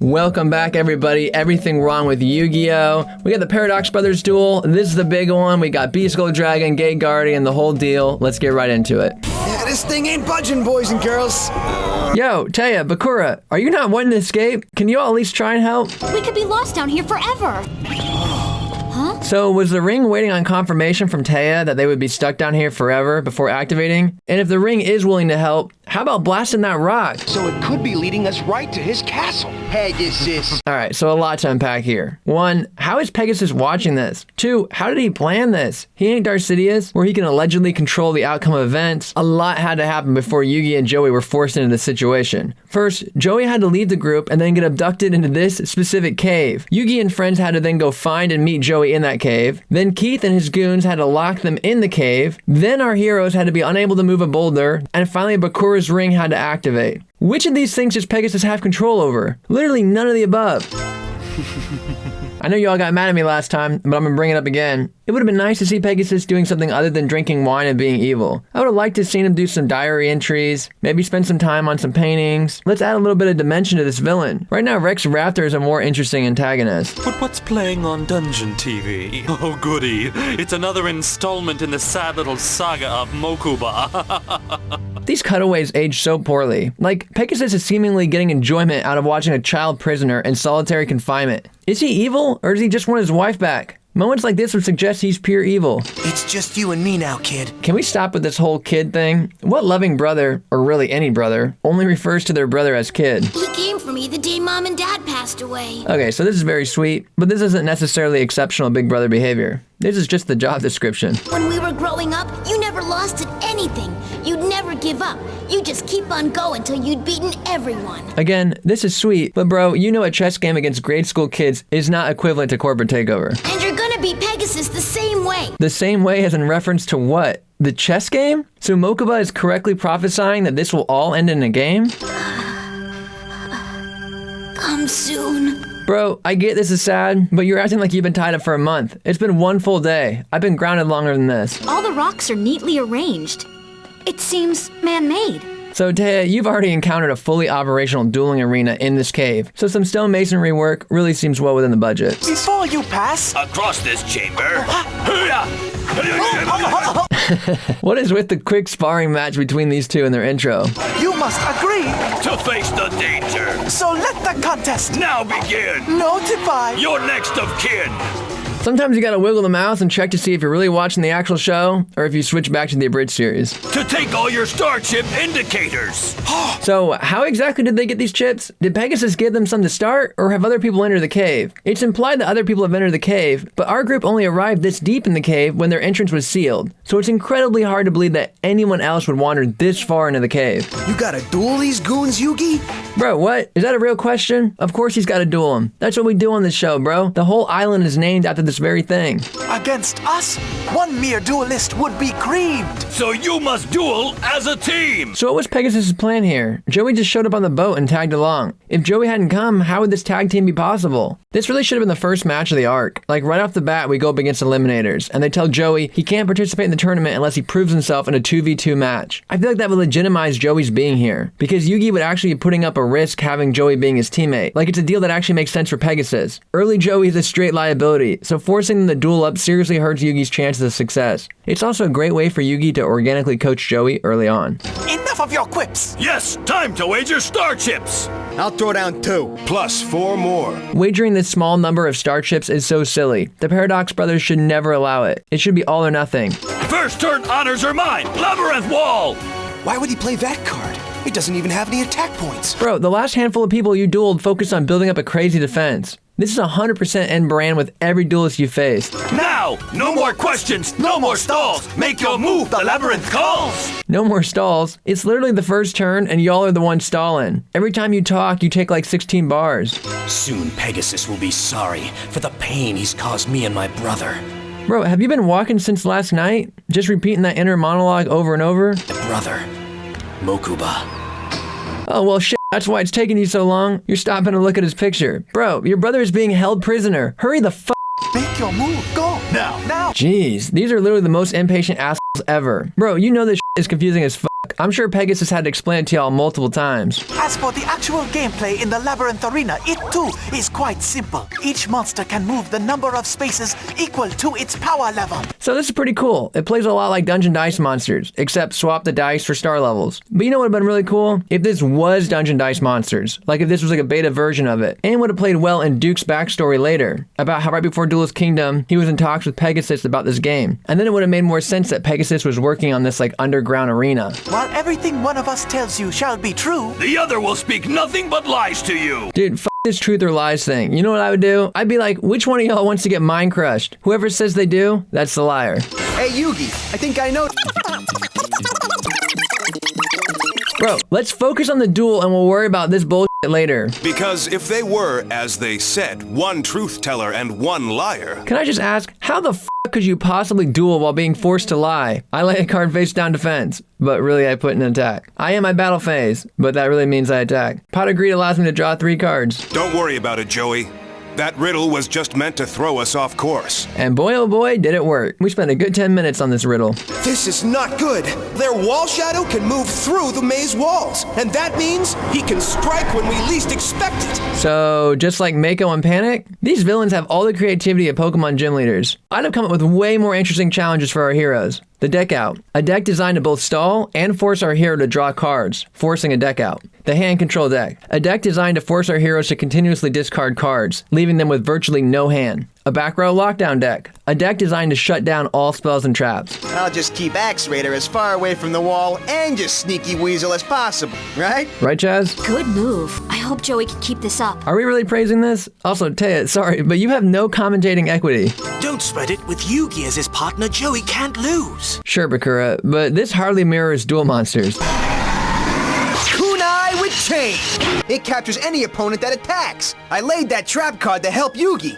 Welcome back, everybody. Everything wrong with Yu-Gi-Oh! We got the Paradox Brothers duel. This is the big one. We got Beast Gold Dragon, Gate Guardian, the whole deal. Let's get right into it. Yeah, this thing ain't budging, boys and girls. Yo, Taya, Bakura, are you not wanting to escape? Can you all at least try and help? We could be lost down here forever. So was the ring waiting on confirmation from Taya that they would be stuck down here forever before activating? And if the ring is willing to help, how about blasting that rock? So it could be leading us right to his castle. Pegasus. Alright, so a lot to unpack here. 1, how is Pegasus watching this? 2, how did he plan this? He ain't Darcidius, where he can allegedly control the outcome of events. A lot had to happen before Yugi and Joey were forced into this situation. First, Joey had to leave the group and then get abducted into this specific cave. Yugi and friends had to then go find and meet Joey in that cave. Then Keith and his goons had to lock them in the cave. Then our heroes had to be unable to move a boulder. And finally, Bakura's ring had to activate. Which of these things does Pegasus have control over? Literally none of the above. I know you all got mad at me last time, but I'm gonna bring it up again. It would have been nice to see Pegasus doing something other than drinking wine and being evil. I would have liked to have seen him do some diary entries, maybe spend some time on some paintings. Let's add a little bit of dimension to this villain. Right now, Rex Raptor is a more interesting antagonist. But what's playing on Dungeon TV? Oh goody, it's another installment in the sad little saga of Mokuba. These cutaways age so poorly. Like, Pegasus is seemingly getting enjoyment out of watching a child prisoner in solitary confinement. Is he evil, or does he just want his wife back? Moments like this would suggest he's pure evil. It's just you and me now, kid. Can we stop with this whole kid thing? What loving brother, or really any brother, only refers to their brother as kid? He came for me the day Mom and Dad passed away. Okay, so this is very sweet, but this isn't necessarily exceptional big brother behavior. This is just the job description. When we were growing up, you never lost at anything. You'd never give up. You'd just keep on going till you'd beaten everyone. Again, this is sweet, but bro, you know a chess game against grade school kids is not equivalent to corporate takeover. And you're gonna beat Pegasus the same way. The same way as in reference to what? The chess game? So Mokuba is correctly prophesying that this will all end in a game? Come soon. Bro, I get this is sad, but you're acting like you've been tied up for a month. It's been one full day. I've been grounded longer than this. All the rocks are neatly arranged. It seems man-made. So Taya, you've already encountered a fully operational dueling arena in this cave, so some stonemasonry work really seems well within the budget. Before you pass... Across this chamber. What is with the quick sparring match between these two in their intro? You must agree. To face the danger. So let the contest Now begin. notify. You're next of kin. Sometimes you gotta wiggle the mouse and check to see if you're really watching the actual show, or if you switch back to the abridged series. To take all your starship indicators. So, how exactly did they get these chips? Did Pegasus give them some to start, or have other people entered the cave? It's implied that other people have entered the cave, but our group only arrived this deep in the cave when their entrance was sealed. So it's incredibly hard to believe that anyone else would wander this far into the cave. You gotta duel these goons, Yugi? Bro, what? Is that a real question? Of course he's gotta duel him. That's what we do on this show, bro. The whole island is named after this very thing. Against us, one mere duelist would be creamed. So you must duel as a team. So what was Pegasus' plan here? Joey just showed up on the boat and tagged along. If Joey hadn't come, how would this tag team be possible? This really should have been the first match of the arc. Like right off the bat, we go up against eliminators, and they tell Joey he can't participate in the tournament unless he proves himself in a 2v2 match. I feel like that would legitimize Joey's being here, because Yugi would actually be putting up a risk having Joey being his teammate. Like it's a deal that actually makes sense for Pegasus. Early Joey is a straight liability, so forcing them to duel up seriously hurts Yugi's chances of success. It's also a great way for Yugi to organically coach Joey early on. Enough of your quips. Yes, time to wager starships. I'll throw down 2, plus 4 more. Wagering this small number of star chips is so silly. The Paradox Brothers should never allow it. It should be all or nothing. First turn honors are mine. Labyrinth wall. Why would he play that card? He doesn't even have any attack points. Bro, the last handful of people you dueled focused on building up a crazy defense. This is 100% in brand with every duelist you faced. Now, no more questions, no more stalls. Make your move, the labyrinth calls. No more stalls. It's literally the first turn and y'all are the ones stalling. Every time you talk, you take like 16 bars. Soon Pegasus will be sorry for the pain he's caused me and my brother. Bro, have you been walking since last night? Just repeating that inner monologue over and over? My brother, Mokuba. Oh, well, shit. That's why it's taking you so long. You're stopping to look at his picture. Bro, your brother is being held prisoner. Hurry the f***. Make your move. Go. Now. Now. Jeez, these are literally the most impatient assholes ever. Bro, you know this shit is confusing as fuck. book. I'm sure Pegasus had to explain it to y'all multiple times. As for the actual gameplay in the Labyrinth arena, it too is quite simple. Each monster can move the number of spaces equal to its power level. So this is pretty cool. It plays a lot like Dungeon Dice Monsters, except swap the dice for star levels. But you know what would have been really cool? If this was Dungeon Dice Monsters. Like if this was like a beta version of it. And would have played well in Duke's backstory later. About how right before Duelist Kingdom, he was in talks with Pegasus about this game. And then it would have made more sense that Pegasus was working on this like underground arena. While everything one of us tells you shall be true, The other will speak nothing but lies to you. Dude, this truth or lies thing. You know what I would do? I'd be like, which one of y'all wants to get mind crushed? Whoever says they do, that's the liar. Hey, Yugi, I think I know. Bro, let's focus on the duel and we'll worry about this bullshit later. Because if they were, as they said, one truth teller and one liar. Can I just ask, how the f could you possibly duel while being forced to lie? I lay a card face down defense, but really I put in an attack. I am my battle phase, but that really means I attack. Pot of Greed allows me to draw 3 cards. Don't worry about it, Joey. That riddle was just meant to throw us off course. And boy oh boy, did it work. We spent a good 10 minutes on this riddle. This is not good. Their wall shadow can move through the maze walls, and that means he can strike when we least expect it. So, just like Mako and Panic, these villains have all the creativity of Pokemon gym leaders. I'd have come up with way more interesting challenges for our heroes. The deck out. A deck designed to both stall and force our hero to draw cards, forcing a deck out. The hand control deck. A deck designed to force our heroes to continuously discard cards, leaving them with virtually no hand. A back row lockdown deck. A deck designed to shut down all spells and traps. I'll just keep Axe Raider as far away from the wall and just sneaky weasel as possible, right? Right, Chaz? Good move. I hope Joey can keep this up. Are we really praising this? Also, Taya, sorry, but you have no commentating equity. don't spread it. With Yugi as his partner, Joey can't lose. Sure, Bakura, but this hardly mirrors Duel Monsters. Kunai with chain! It captures any opponent that attacks. I laid that trap card to help Yugi.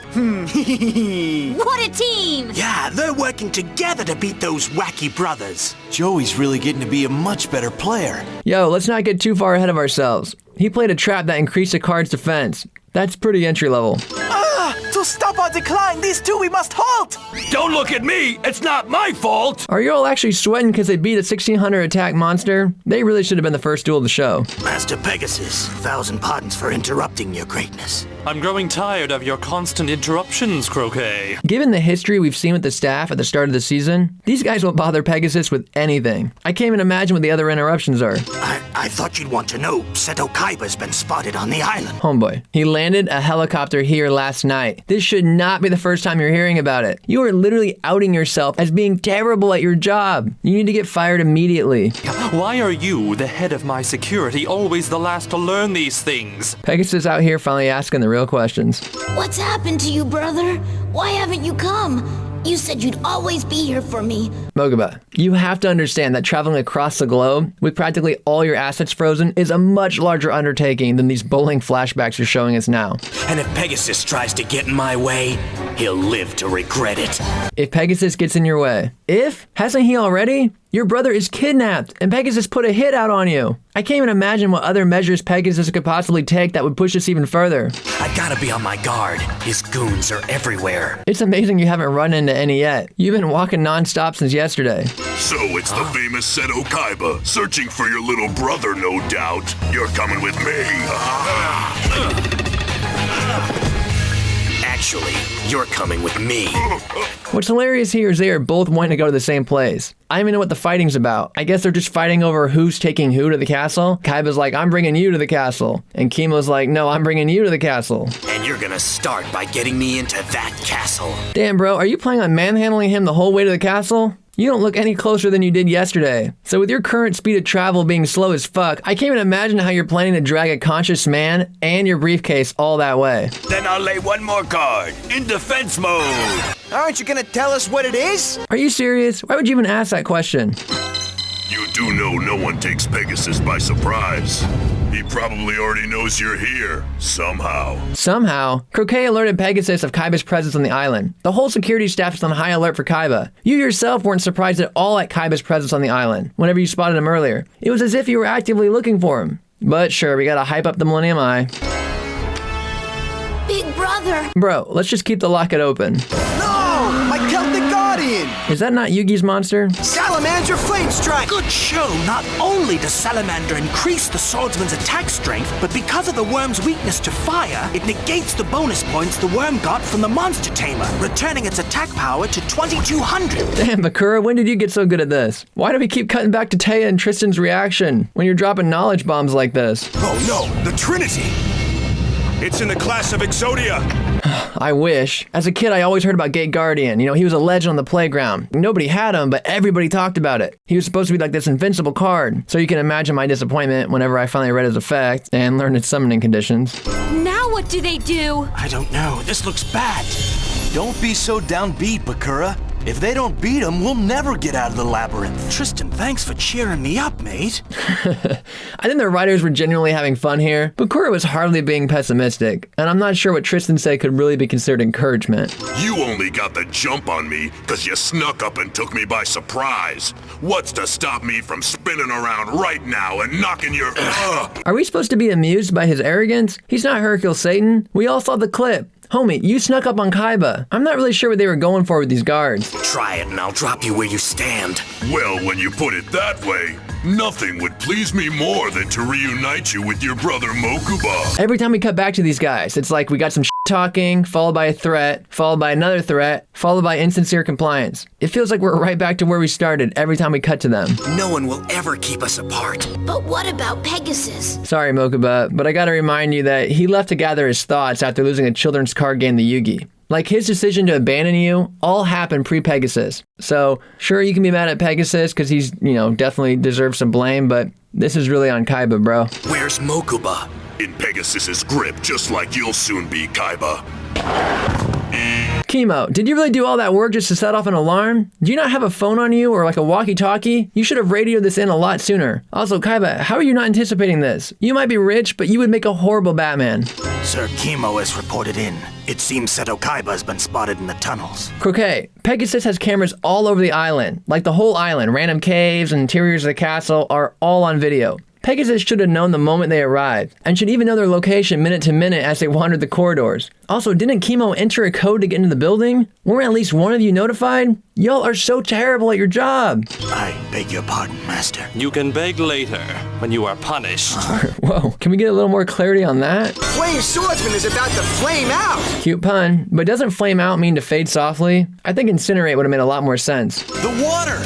What a team! Yeah, they're working together to beat those wacky brothers. Joey's really getting to be a much better player. Yo, let's not get too far ahead of ourselves. He played a trap that increased a card's defense. That's pretty entry level. To stop our decline, these two we must halt! Don't look at me! It's not my fault! Are you all actually sweating because they beat a 1600 attack monster? They really should have been the first duel of the show. Master Pegasus, 1,000 pardons for interrupting your greatness. I'm growing tired of your constant interruptions, Croquet. Given the history we've seen with the staff at the start of the season, these guys won't bother Pegasus with anything. I can't even imagine what the other interruptions are. I thought you'd want to know. Seto Kaiba's been spotted on the island. Homeboy, he landed a helicopter here last night. This should not be the first time you're hearing about it. You are literally outing yourself as being terrible at your job. You need to get fired immediately. Why are you, the head of my security, always the last to learn these things? Pegasus out here finally asking the real questions. What's happened to you, brother? Why haven't you come? You said you'd always be here for me. Mokuba, you have to understand that traveling across the globe with practically all your assets frozen is a much larger undertaking than these bowling flashbacks you're showing us now. And if Pegasus tries to get in my way, he'll live to regret it. If Pegasus gets in your way. Hasn't he already? Your brother is kidnapped, and Pegasus put a hit out on you. I can't even imagine what other measures Pegasus could possibly take that would push us even further. I gotta be on my guard. His goons are everywhere. It's amazing you haven't run into any yet. You've been walking non-stop since yesterday. So it's the famous Seto Kaiba, searching for your little brother, no doubt. You're coming with me. Actually, you're coming with me. What's hilarious here is they are both wanting to go to the same place. I don't even know what the fighting's about. I guess they're just fighting over who's taking who to the castle. Kaiba's like, I'm bringing you to the castle. And Kimo's like, no, I'm bringing you to the castle. And you're gonna start by getting me into that castle. Damn, bro, are you planning on manhandling him the whole way to the castle? You don't look any closer than you did yesterday. So with your current speed of travel being slow as fuck, I can't even imagine how you're planning to drag a conscious man and your briefcase all that way. Then I'll lay one more card. In defense mode. Aren't you gonna tell us what it is? Are you serious? Why would you even ask that question? You do know no one takes Pegasus by surprise. He probably already knows you're here, somehow. Somehow? Croquet alerted Pegasus of Kaiba's presence on the island. The whole security staff is on high alert for Kaiba. You yourself weren't surprised at all at Kaiba's presence on the island, whenever you spotted him earlier. It was as if you were actively looking for him. But sure, we gotta hype up the Millennium Eye. Big brother! Bro, let's just keep the locket open. No! My Celtic Guardian! Guardian! Is that not Yugi's monster? Salamander Flame Strike! Good show. Not only does Salamander increase the swordsman's attack strength, but because of the worm's weakness to fire, it negates the bonus points the worm got from the monster tamer, returning its attack power to 2200. Damn, Bakura, when did you get so good at this? Why do we keep cutting back to Taya and Tristan's reaction when you're dropping knowledge bombs like this? Oh no, the Trinity! It's in the class of Exodia! I wish. As a kid, I always heard about Gate Guardian. You know, he was a legend on the playground. Nobody had him, but everybody talked about it. He was supposed to be like this invincible card. So you can imagine my disappointment whenever I finally read his effect and learned its summoning conditions. Now what do they do? I don't know. This looks bad. Don't be so downbeat, Bakura. If they don't beat him, we'll never get out of the labyrinth. Tristan, thanks for cheering me up, mate. I think the writers were genuinely having fun here. Bakura was hardly being pessimistic, and I'm not sure what Tristan said could really be considered encouragement. You only got the jump on me because you snuck up and took me by surprise. What's to stop me from spinning around right now and knocking your... Are we supposed to be amused by his arrogance? He's not Hercule Satan. We all saw the clip. Homie, you snuck up on Kaiba. I'm not really sure what they were going for with these guards. Try it and I'll drop you where you stand. Well, when you put it that way, nothing would please me more than to reunite you with your brother Mokuba. Every time we cut back to these guys, it's like we got some talking, followed by a threat, followed by another threat, followed by insincere compliance. It feels like we're right back to where we started every time we cut to them. No one will ever keep us apart. But what about Pegasus? Sorry, Mokuba, but I gotta remind you that he left to gather his thoughts after losing a children's card game to Yugi. Like, his decision to abandon you all happened pre-Pegasus. So, sure, you can be mad at Pegasus because he's, definitely deserves some blame, but this is really on Kaiba, bro. Where's Mokuba? In Pegasus's grip, just like you'll soon be, Kaiba. Chemo, did you really do all that work just to set off an alarm? Do you not have a phone on you or like a walkie-talkie? You should have radioed this in a lot sooner. Also, Kaiba, how are you not anticipating this? You might be rich, but you would make a horrible Batman. Sir Chemo has reported in. It seems Seto Kaiba has been spotted in the tunnels. Croquet, Pegasus has cameras all over the island. Like the whole island, random caves and interiors of the castle are all on video. Pegasus should have known the moment they arrived, and should even know their location minute to minute as they wandered the corridors. Also, didn't Chemo enter a code to get into the building? Weren't at least one of you notified? Y'all are so terrible at your job. I beg your pardon, Master. You can beg later, when you are punished. Whoa, can we get a little more clarity on that? Flame Swordsman is about to flame out! Cute pun, but doesn't flame out mean to fade softly? I think incinerate would have made a lot more sense. The water!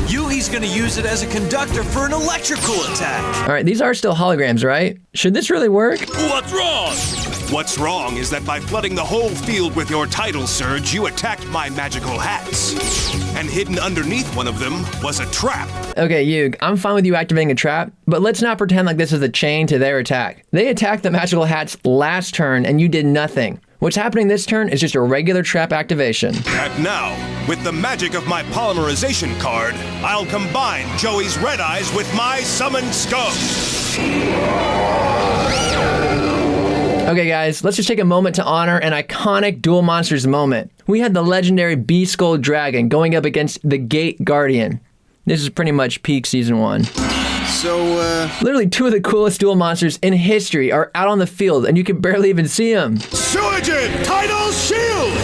Yugi's gonna use it as a conductor for an electrical attack. Alright, these are still holograms, right? Should this really work? What's wrong? What's wrong is that by flooding the whole field with your tidal surge, you attacked my magical hats. And hidden underneath one of them was a trap. Okay, Yug, I'm fine with you activating a trap, but let's not pretend like this is a chain to their attack. They attacked the magical hats last turn and you did nothing. What's happening this turn is just a regular trap activation. And now, with the magic of my polymerization card, I'll combine Joey's red eyes with my summoned scum. Okay guys, let's just take a moment to honor an iconic Duel Monsters moment. We had the legendary Beast-Skull Dragon going up against the Gate Guardian. This is pretty much peak Season 1. Literally two of the coolest Duel Monsters in history are out on the field and you can barely even see them. Suijin, Tidal Shield!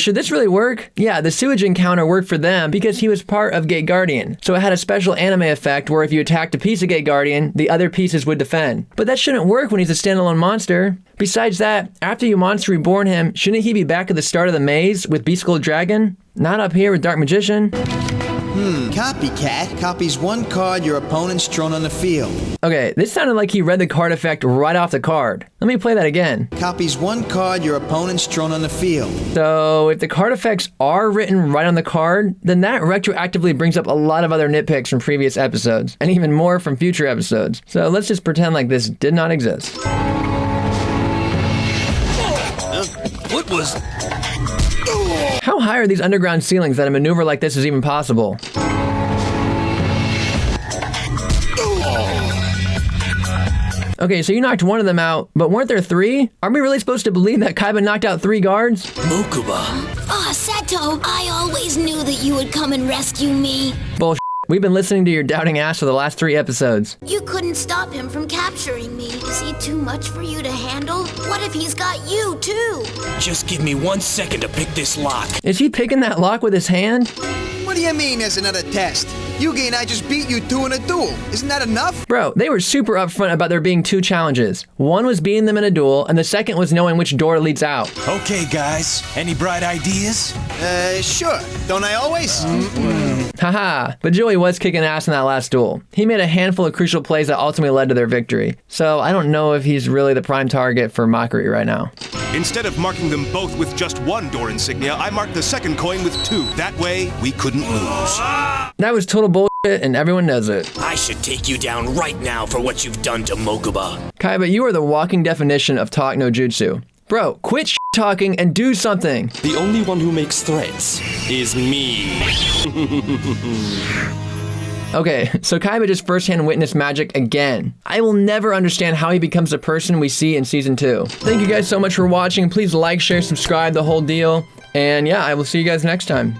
Should this really work? Yeah, the Suijin counter worked for them because he was part of Gate Guardian. So it had a special anime effect where if you attacked a piece of Gate Guardian, the other pieces would defend. But that shouldn't work when he's a standalone monster. Besides that, after you Monster Reborn him, shouldn't he be back at the start of the maze with Beast-Skull Dragon? Not up here with Dark Magician? Copycat copies one card your opponent's drawn on the field. Okay, this sounded like he read the card effect right off the card. Let me play that again. Copies one card your opponent's drawn on the field. So, if the card effects are written right on the card, then that retroactively brings up a lot of other nitpicks from previous episodes, and even more from future episodes. So let's just pretend like this did not exist. What was... How high are these underground ceilings that a maneuver like this is even possible? Okay, so you knocked one of them out, but weren't there three? Are we really supposed to believe that Kaiba knocked out 3 guards? Mokuba. Ah, Seto, I always knew that you would come and rescue me. Bullshit. We've been listening to your doubting ass for the last 3 episodes. You couldn't stop him from capturing me. Is he too much for you to handle? What if he's got you, too? Just give me 1 second to pick this lock. Is he picking that lock with his hand? What do you mean there's another test? Yugi and I just beat you 2 in a duel. Isn't that enough? Bro, they were super upfront about there being 2 challenges. One was beating them in a duel, and the second was knowing which door leads out. Okay, guys. Any bright ideas? Sure. Don't I always? Haha, but Joey was kicking ass in that last duel. He made a handful of crucial plays that ultimately led to their victory. So I don't know if he's really the prime target for mockery right now. Instead of marking them both with just 1 door insignia, I marked the second coin with 2. That way, we couldn't lose. That was total bullshit, and everyone knows it. I should take you down right now for what you've done to Mokuba. Kaiba, you are the walking definition of talk no jutsu. Bro, quit talking and do something. The only one who makes threats is me. Okay, so Kaiba just firsthand witnessed magic again. I will never understand how he becomes the person we see in Season 2. Thank you guys so much for watching. Please like, share, subscribe, the whole deal. And yeah, I will see you guys next time.